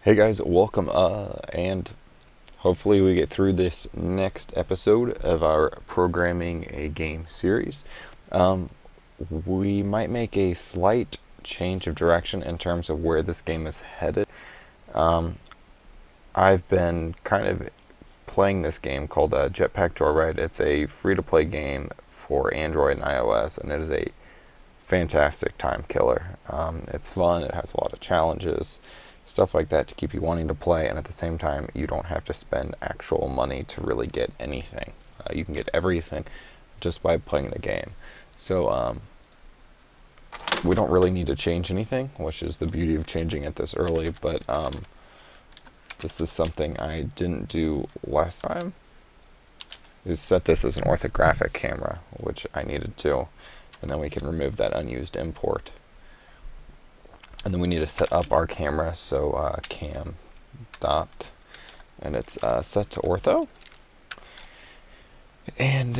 Hey guys, welcome, and hopefully we get through this next episode of our Programming a Game series. Um, we might make a slight change of direction in terms of where this game is headed. Um, I've been kind of playing this game called Jetpack Joyride. It's a free-to-play game for Android and iOS, and it is a fantastic time killer. It's fun, it has a lot of challenges, stuff like that to keep you wanting to play, and at the same time, you don't have to spend actual money to really get anything. You can get everything just by playing the game. So, we don't really need to change anything, which is the beauty of changing it this early, but this is something I didn't do last time. Is set this as an orthographic camera, which I needed to, and then we can remove that unused import. And then we need to set up our camera, so cam dot, and it's set to ortho. And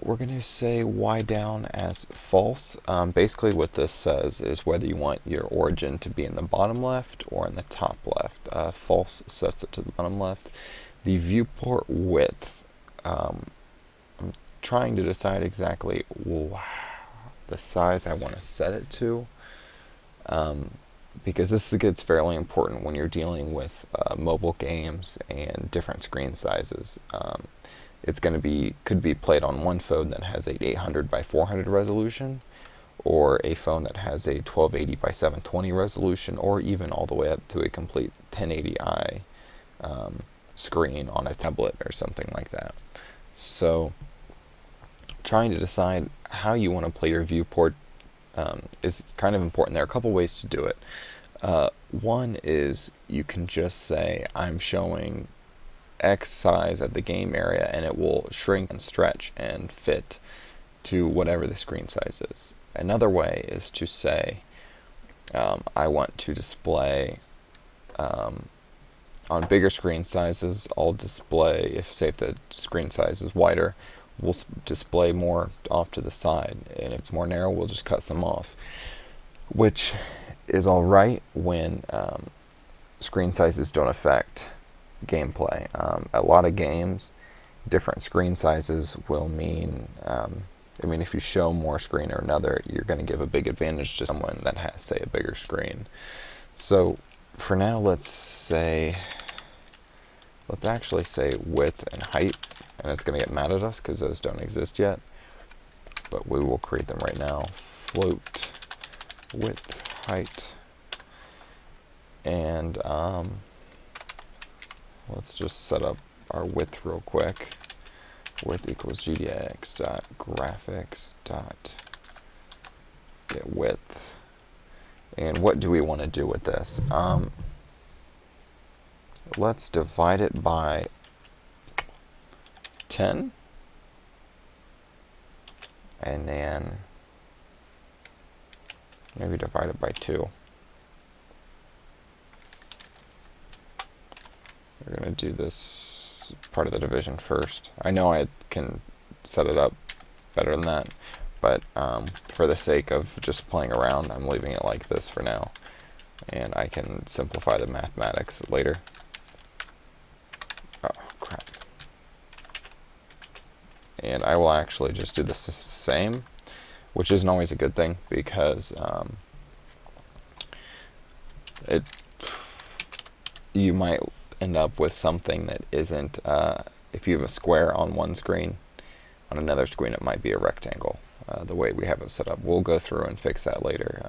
we're going to say Y down as false. Basically what this says is whether you want your origin to be in the bottom left or in the top left. False sets it to the bottom left. The viewport width, I'm trying to decide exactly the size I want to set it to. Because this gets fairly important when you're dealing with mobile games and different screen sizes. It's going to could be played on one phone that has a 800 by 400 resolution, or a phone that has a 1280 by 720 resolution, or even all the way up to a complete 1080i screen on a tablet or something like that. So, trying to decide how you want to play your viewport is kind of important. There are a couple ways to do it. One is you can just say I'm showing X size of the game area, and it will shrink and stretch and fit to whatever the screen size is. Another way is to say I want to display on bigger screen sizes. I'll display, if the screen size is wider, we'll display more off to the side, and if it's more narrow, we'll just cut some off, which is alright when screen sizes don't affect gameplay. A lot of games, different screen sizes will mean, if you show more screen or another, you're going to give a big advantage to someone that has, say, a bigger screen. So for now, let's actually say width and height, and it's going to get mad at us because those don't exist yet, but we will create them right now. Float width, height, and let's just set up our width real quick. Width equals gdx dot graphics dot get width. And what do we want to do with this? Let's divide it by 10, and then maybe divide it by 2. We're going to do this part of the division first. I know I can set it up better than that, but for the sake of just playing around, I'm leaving it like this for now, and I can simplify the mathematics later. Oh, crap. And I will actually just do the same, which isn't always a good thing, because you might end up with something that isn't, if you have a square on one screen, on another screen it might be a rectangle, the way we have it set up. We'll go through and fix that later.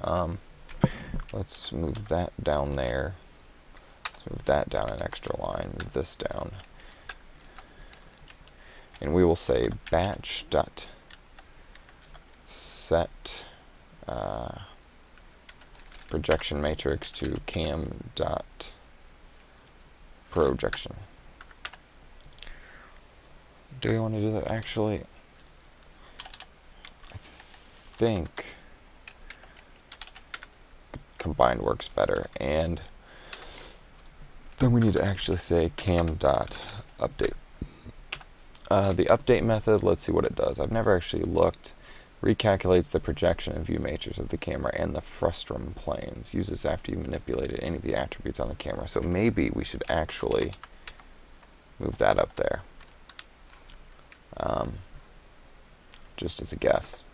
Let's move that down there. Let's move that down an extra line, move this down. And we will say batch dot set projection matrix to cam dot projection. Do we want to do that? Actually, I think combined works better, and then we need to actually say cam dot update. The update method, let's see what it does. I've never actually looked Recalculates the projection and view matrix of the camera and the frustum planes. Uses after you manipulated any of the attributes on the camera. So maybe we should actually move that up there. Just as a guess.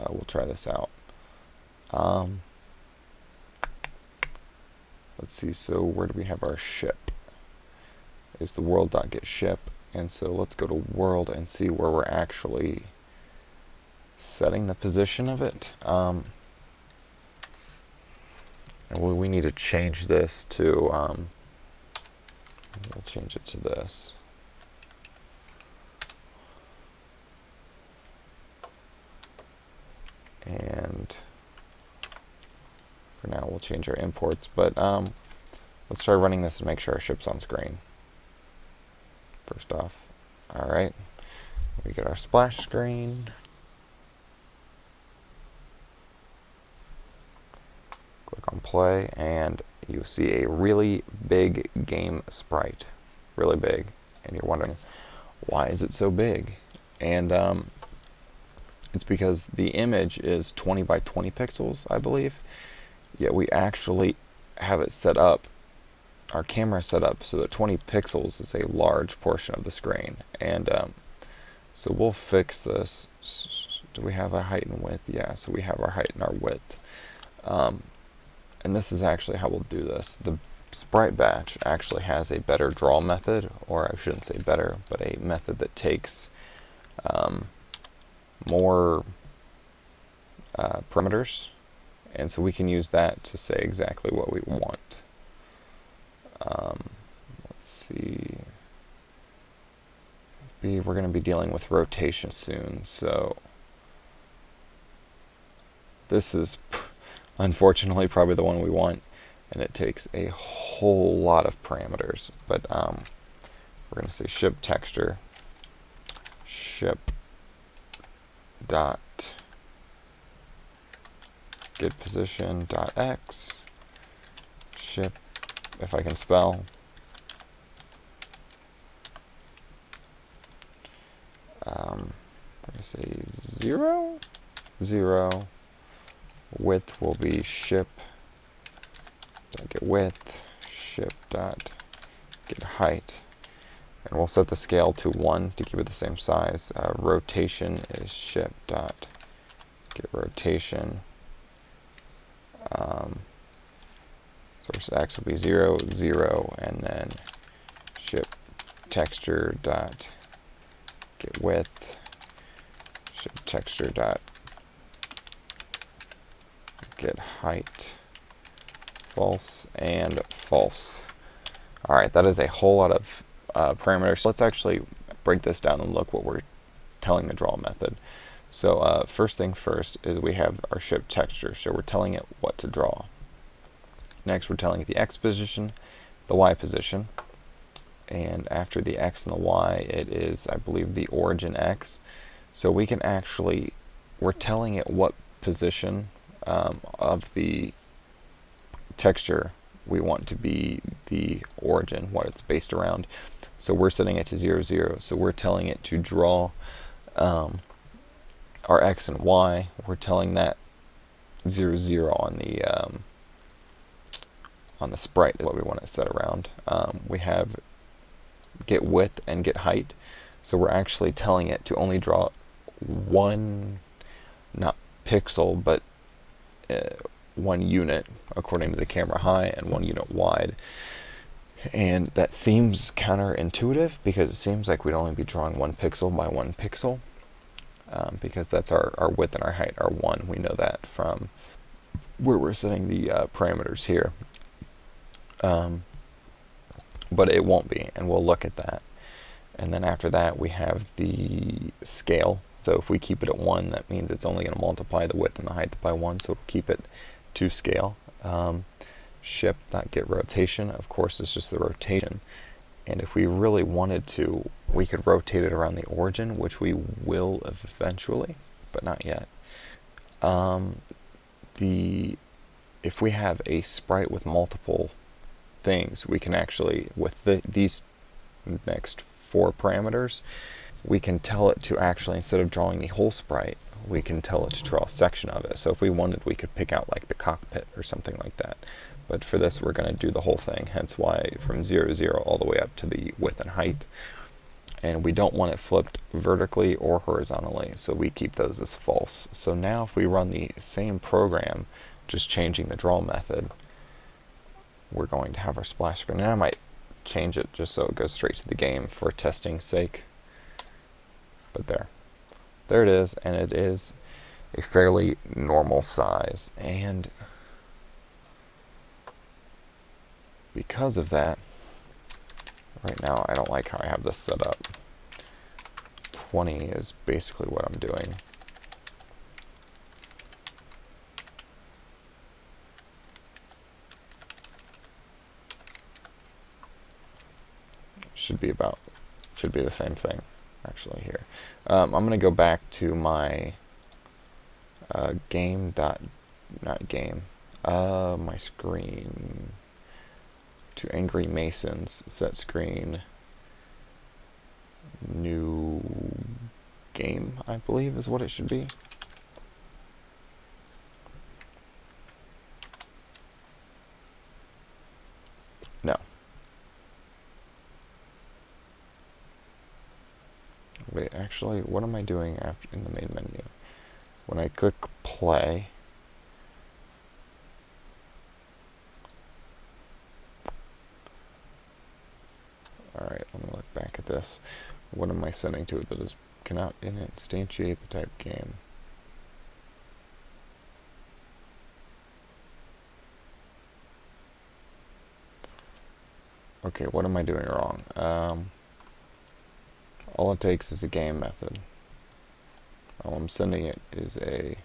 We'll try this out. Let's see, so where do we have our ship? Is the world.getShip, and so let's go to world and see where we're actually setting the position of it. And we need to change this to, we'll change it to this. And for now we'll change our imports, but let's try running this and make sure our ship's on screen. First off, alright, we get our splash screen. Click on play and you see a really big game sprite. Really big. And you're wondering, why is it so big? And it's because the image is 20 by 20 pixels, I believe. Yet we actually have it set up, our camera set up so that 20 pixels is a large portion of the screen. And so we'll fix this. Do we have a height and width? Yeah, so we have our height and our width. And this is actually how we'll do this. The sprite batch actually has a better draw method, or I shouldn't say better, but a method that takes more parameters, and so we can use that to say exactly what we want. Let's see. We're going to be dealing with rotation soon, so this is unfortunately probably the one we want, and it takes a whole lot of parameters. But we're going to say ship texture, ship dot get position dot x, ship, if I can spell, we're going to say 0, 0, width will be ship dot get width, ship dot get height, and we'll set the scale to 1 to keep it the same size. Rotation is ship dot get rotation. Source X will be 0, 0, and then ship texture dot get width, ship texture dot get height, false, and false. Alright, that is a whole lot of parameters. So let's actually break this down and look what we're telling the draw method. So first thing first is we have our ship texture, so we're telling it what to draw. Next we're telling it the X position, the Y position, and after the X and the Y it is, I believe, the origin X. So we can actually, we're telling it what position of the texture we want to be the origin, what it's based around. So we're setting it to 0, 0, so we're telling it to draw our X and Y. We're telling that 0, 0 on the sprite is what we want to set around. We have get width and get height, so we're actually telling it to only draw one, not pixel, but 1 unit according to the camera high and 1 unit wide. And that seems counterintuitive because it seems like we'd only be drawing 1 pixel by 1 pixel, because that's our width and our height are 1. We know that from where we're setting the parameters here. But it won't be, and we'll look at that. And then after that we have the scale. So if we keep it at 1, that means it's only going to multiply the width and the height by 1, so it'll keep it to scale. Ship.get rotation, of course, is just the rotation. And if we really wanted to, we could rotate it around the origin, which we will eventually, but not yet. If we have a sprite with multiple things, we can actually, with these next 4 parameters, we can tell it to actually, instead of drawing the whole sprite, we can tell it to draw a section of it. So if we wanted, we could pick out like the cockpit or something like that. But for this, we're going to do the whole thing, hence why from 0 to 0 all the way up to the width and height. And we don't want it flipped vertically or horizontally, so we keep those as false. So now if we run the same program, just changing the draw method, we're going to have our splash screen. And I might change it just so it goes straight to the game for testing's sake. But there it is, and it is a fairly normal size. And because of that, right now I don't like how I have this set up. 20 is basically what I'm doing. Should be the same thing actually here. I'm going to go back to my my screen, to Angry Masons, set screen, new game, I believe is what it should be. No. Wait, actually, what am I doing after in the main menu? When I click play, alright, let me look back at this. What am I sending to it that is cannot instantiate the type game? Okay, what am I doing wrong? All it takes is a game method. All I'm sending it is a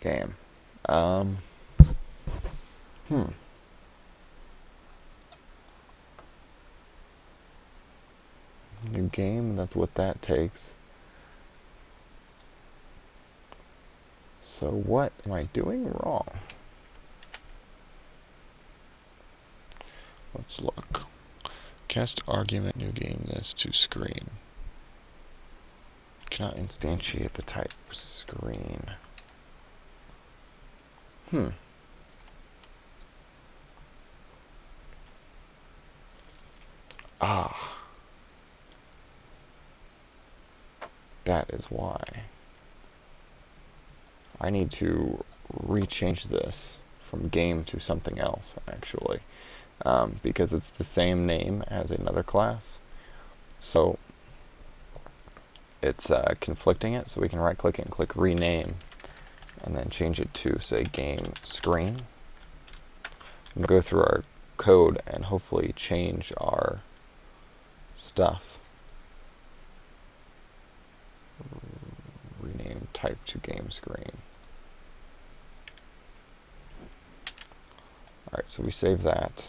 game. New game, that's what that takes. So what am I doing wrong? Let's look. Cast argument, new game, this to screen. Cannot instantiate the type screen. Ah. That is why. I need to rechange this from game to something else, actually. Because it's the same name as another class. So it's conflicting it, so we can right click it and click rename and then change it to, say, game screen. I'm going to go through our code and hopefully change our stuff. Rename type to game screen. Alright, so we save that.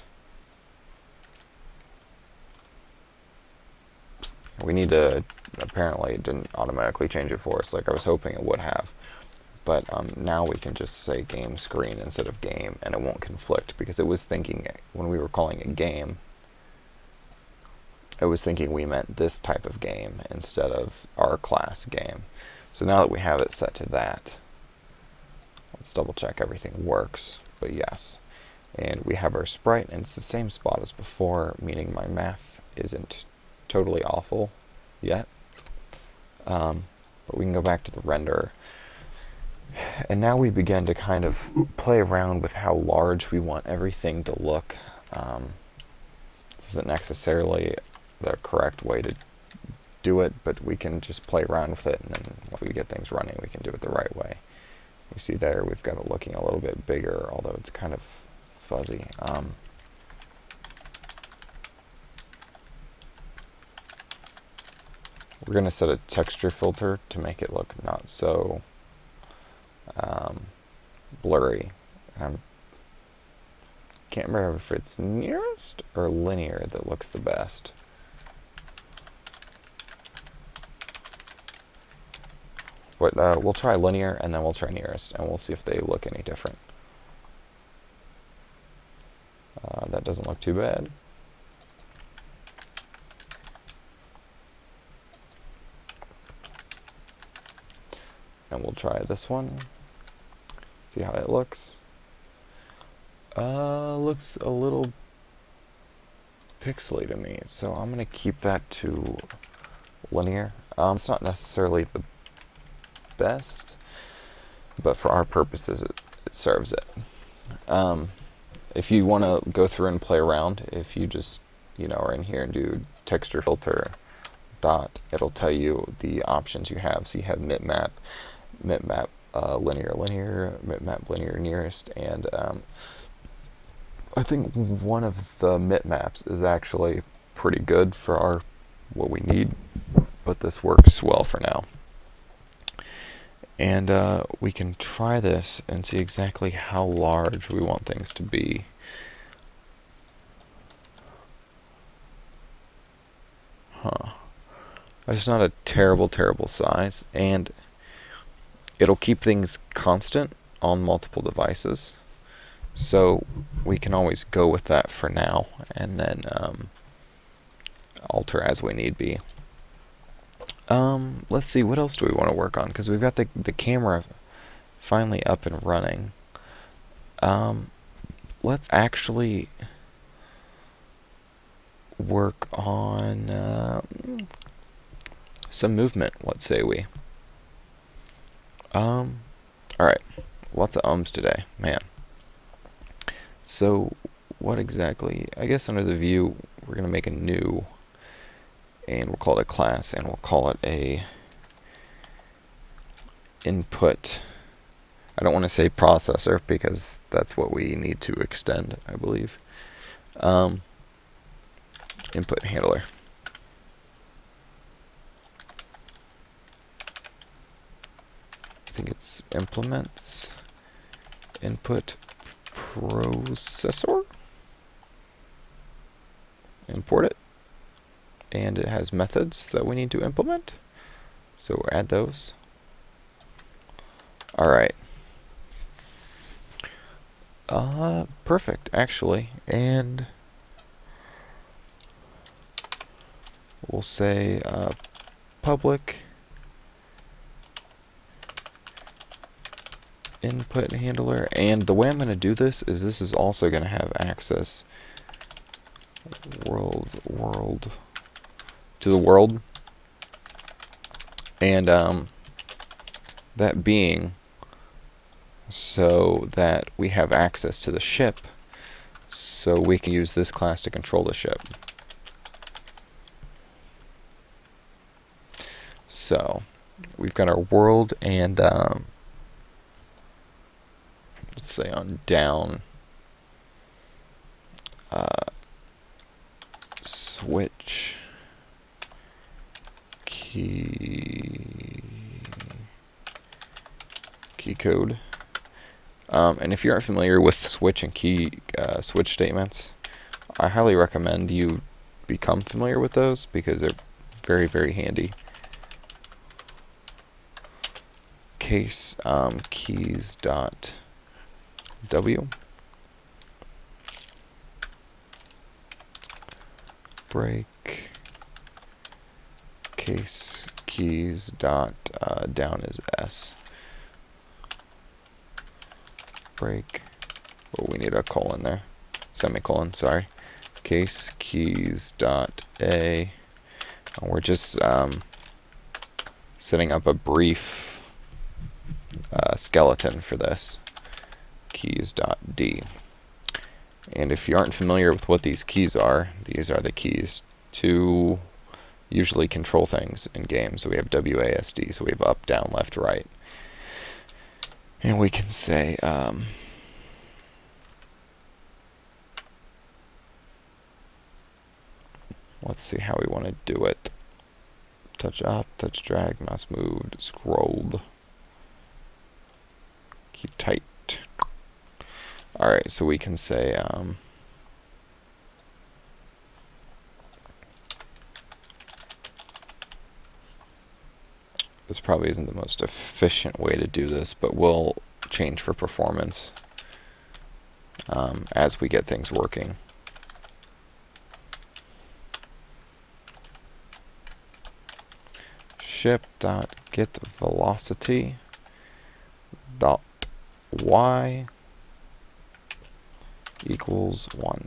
We need to, apparently it didn't automatically change it for us like I was hoping it would have. But now we can just say game screen instead of game, and it won't conflict, because it was thinking, when we were calling it game, it was thinking we meant this type of game instead of our class game. So now that we have it set to that, let's double check everything works, but yes. And we have our sprite, and it's the same spot as before, meaning my math isn't totally awful yet. But we can go back to the render. And now we begin to kind of play around with how large we want everything to look. This isn't necessarily the correct way to do it, but we can just play around with it, and then when we get things running, we can do it the right way. You see there, we've got it looking a little bit bigger, although it's kind of fuzzy. We're going to set a texture filter to make it look not so blurry. Can't remember if it's nearest or linear that looks the best. But we'll try linear, and then we'll try nearest, and we'll see if they look any different. That doesn't look too bad. and we'll try this one. See how it looks. Looks a little pixely to me, so I'm gonna keep that to linear. It's not necessarily the best, but for our purposes it serves it. If you want to go through and play around, if you just are in here and do texture filter dot, it'll tell you the options you have. So you have mipmap, linear, mipmap linear nearest, and I think one of the mipmaps is actually pretty good for what we need, but this works well for now. And we can try this and see exactly how large we want things to be. It's not a terrible size, and it'll keep things constant on multiple devices. So we can always go with that for now, and then alter as we need be. Let's see, what else do we want to work on? Because we've got the camera finally up and running. Let's actually work on some movement, let's say we. Alright, lots of ums today, man. So, what exactly? I guess under the view, we're going to make a new, and we'll call it a class, and we'll call it a input. I don't want to say processor because that's what we need to extend, I believe. Input handler. I think it's implements input processor. Import it. And it has methods that we need to implement. So add those. Alright. Perfect, actually. And we'll say public input handler. And the way I'm going to do this is also going to have access world to the world, and that being so that we have access to the ship, so we can use this class to control the ship. So we've got our world, and let's say on down switch key code. And if you aren't familiar with switch and key switch statements, I highly recommend you become familiar with those because they're very handy. Case keys dot w break case keys dot down is s break. Oh, we need a colon there, semicolon. Sorry. Case keys dot a. And we're just setting up a brief skeleton for this. Keys dot d. And if you aren't familiar with what these keys are the keys to usually control things in games. So we have WASD, so we have up, down, left, right. And we can say let's see how we want to do it. Touch up, touch drag, mouse moved, scrolled. Keep tight. Alright, so we can say this probably isn't the most efficient way to do this, but we'll change for performance as we get things working. Ship.getVelocity, dot y equals 1.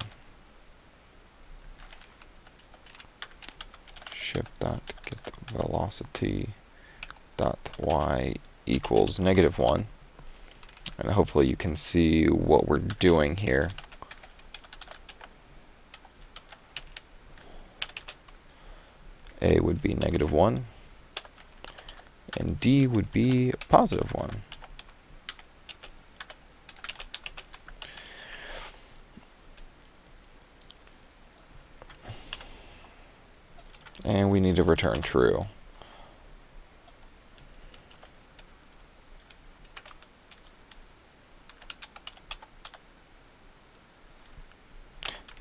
Ship dot get velocity dot y equals -1. And hopefully you can see what we're doing here. A would be -1, and D would be +1. And we need to return true.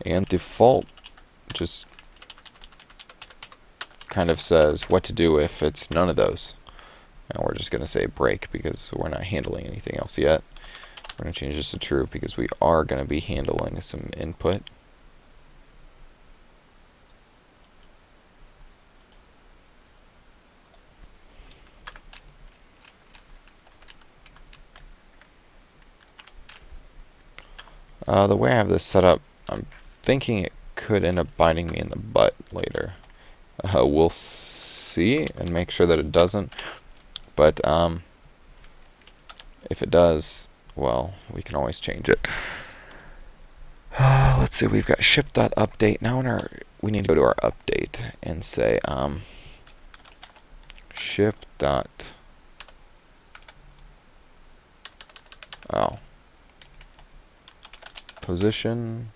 And default just kind of says what to do if it's none of those. And we're just going to say break because we're not handling anything else yet. We're going to change this to true because we are going to be handling some input. The way I have this set up, I'm thinking it could end up biting me in the butt later. We'll see and make sure that it doesn't. But if it does, well, we can always change it. Let's see, we've got ship.update. Now we need to go to our update and say ship dot position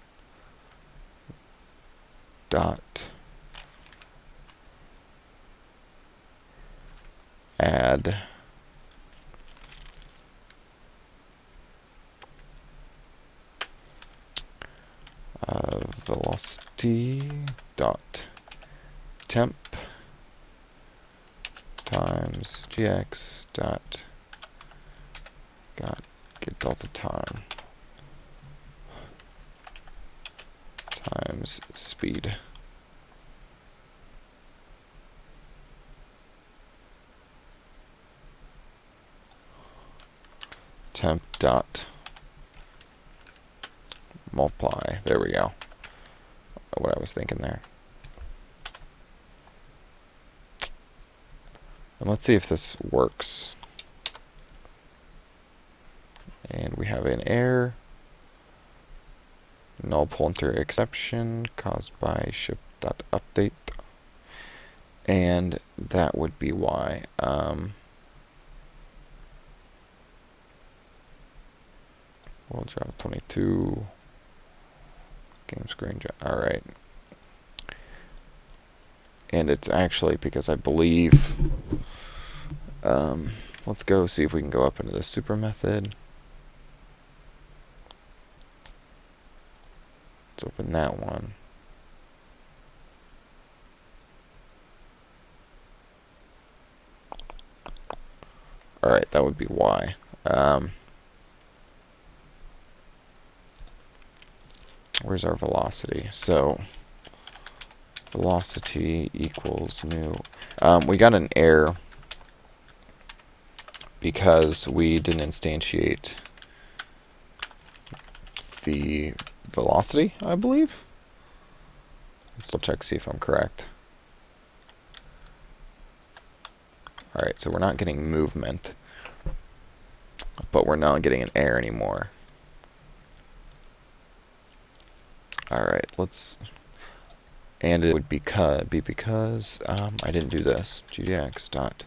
dot add velocity dot temp times gx dot get delta time times speed. Temp dot multiply. There we go. What I was thinking there. And let's see if this works. And we have an error. Null pointer exception caused by ship.update. And that would be why. World Java 22. Game screen. Alright. And it's actually because I believe. Let's go see if we can go up into the super method. Let's open that one. Alright, that would be why. Where's our velocity? So, velocity equals new. We got an error because we didn't instantiate the velocity, I believe. Let's still check to see if I'm correct. Alright, so we're not getting movement, but we're not getting an error anymore. Alright, let's, and it would be because I didn't do this. GDX dot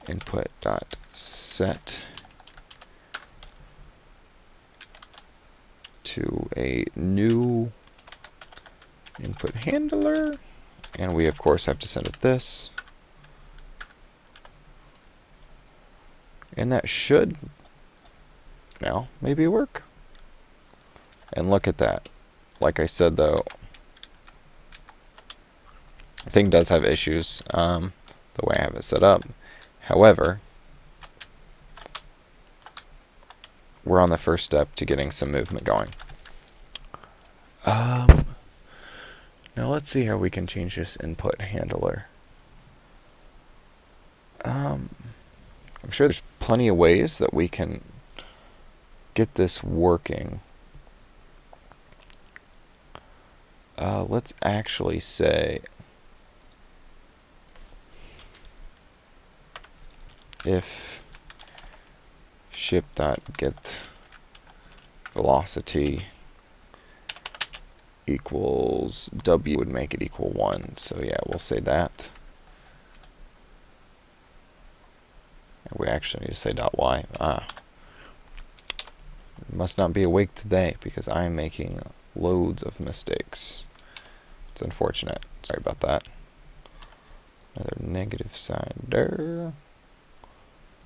input dot set to a new input handler, and we of course have to send it this, and that should now maybe work. And look at that. Like I said though, the thing does have issues the way I have it set up. However, we're on the first step to getting some movement going. Now let's see how we can change this input handler. I'm sure there's plenty of ways that we can get this working. Let's actually say if ship.get velocity equals w would make it equal 1. So yeah, we'll say that. We actually need to say .y. Must not be awake today because I am making loads of mistakes. It's unfortunate. Sorry about that. Another negative sign there.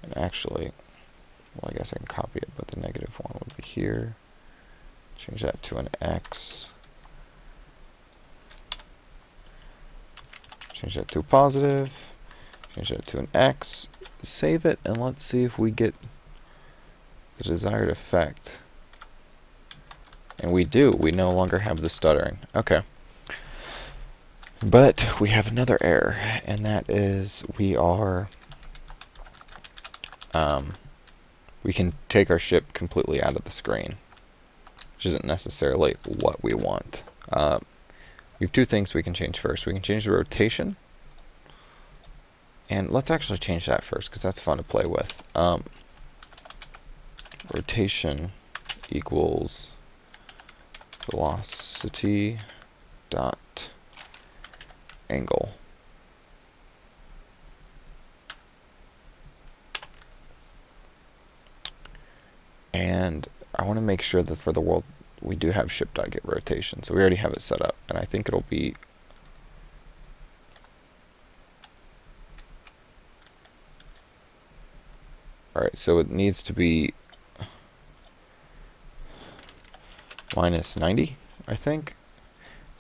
And actually, well, I guess I can copy it, but the negative one would be here. Change that to an x. Change that to a positive. Change that to an x. Save it, and let's see if we get the desired effect. And we do. We no longer have the stuttering. Okay. But we have another error, and that is we can take our ship completely out of the screen, which isn't necessarily what we want. We have two things we can change first. We can change the rotation, and let's actually change that first because that's fun to play with. Rotation equals velocity dot angle. And I want to make sure that for the world we do have ship.get rotation. So we already have it set up, and I think it'll be alright, so it needs to be minus 90, I think.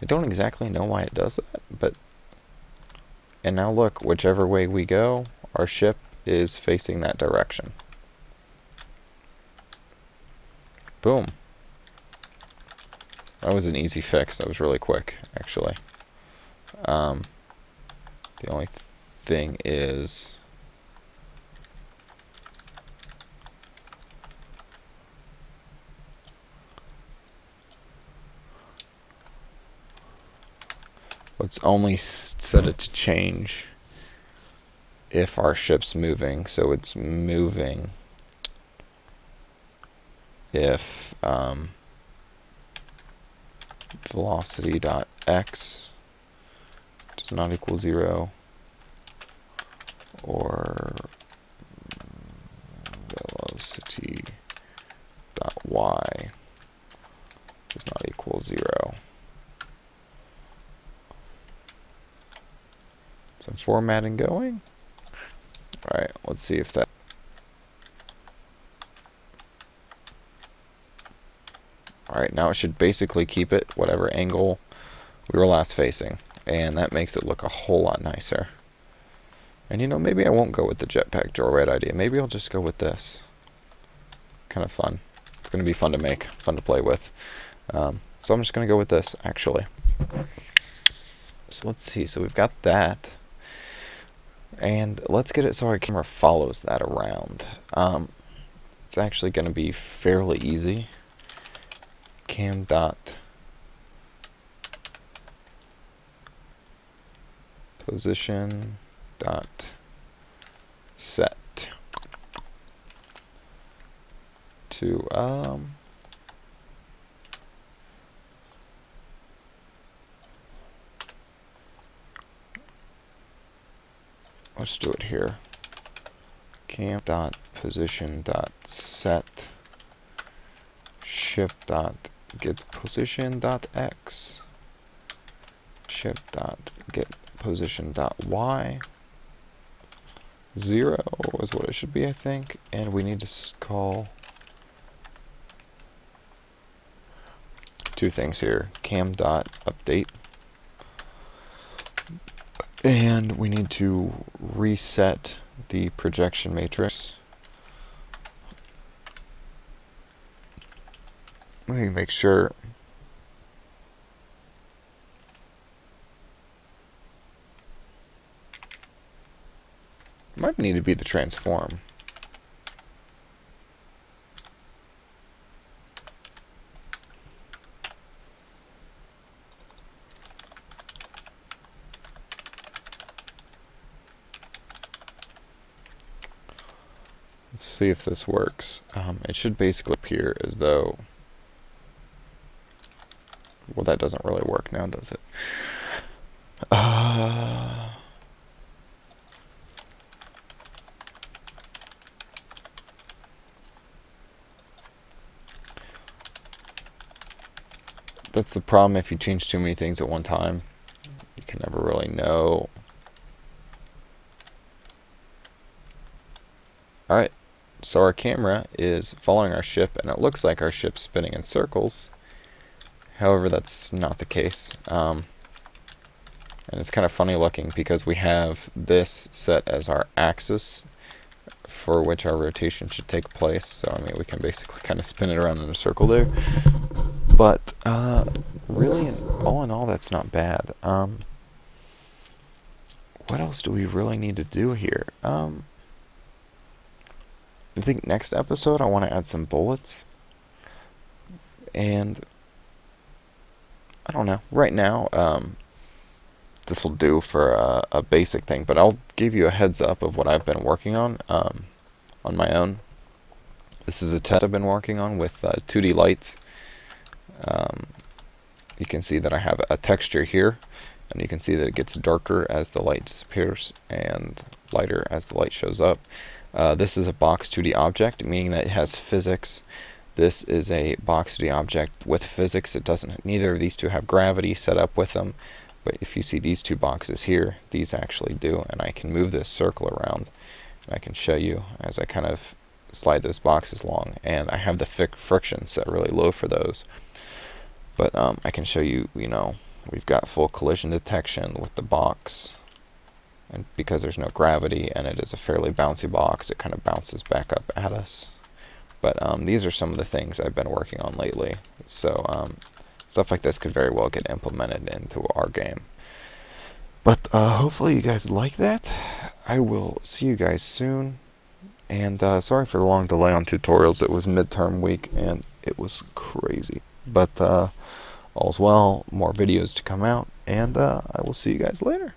I don't exactly know why it does that, but and now look, whichever way we go, our ship is facing that direction. Boom. That was an easy fix. That was really quick, actually. The only thing is let's only set it to change if our ship's moving. So it's moving if velocity dot x does not equal 0, or velocity dot y does not equal 0. Some formatting going. Alright, let's see if that. Alright, now it should basically keep it whatever angle we were last facing, and that makes it look a whole lot nicer. And you know, maybe I won't go with the jetpack joyride idea. Maybe I'll just go with this. Kind of fun. It's going to be fun to make, fun to play with. So I'm just going to go with this, actually. So let's see. So we've got that. And let's get it so our camera follows that around. It's actually going to be fairly easy. Cam dot position dot set to let's do it here. Cam dot position dot set ship dot get position dot x ship dot get position dot y. 0 is what it should be, I think, and we need to call two things here. Cam dot update, and we need to reset the projection matrix. Let me make sure. Might need to be the transform. Let's see if this works. It should basically appear as though... Well, that doesn't really work now, does it? That's the problem if you change too many things at one time. You can never really know. Alright, so our camera is following our ship, and it looks like our ship's spinning in circles. However, that's not the case. And it's kind of funny looking because we have this set as our axis for which our rotation should take place. So, I mean, we can basically kind of spin it around in a circle there. But, really, all in all, that's not bad. What else do we really need to do here? I think next episode I want to add some bullets. And, I don't know. Right now, this will do for a basic thing, but I'll give you a heads up of what I've been working on my own. This is a test I've been working on with 2D lights. You can see that I have a texture here, and you can see that it gets darker as the light disappears and lighter as the light shows up. This is a box 2D object, meaning that it has physics. This is a box 2D object with physics. It doesn't. Neither of these two have gravity set up with them. But if you see these two boxes here, these actually do, and I can move this circle around, and I can show you as I kind of slide those boxes along, and I have the friction set really low for those. But I can show you, you know, we've got full collision detection with the box, and because there's no gravity and it is a fairly bouncy box, it kind of bounces back up at us. But these are some of the things I've been working on lately. So stuff like this could very well get implemented into our game. But hopefully you guys like that. I will see you guys soon. And sorry for the long delay on tutorials. It was midterm week and it was crazy. But all's well, more videos to come out. And I will see you guys later.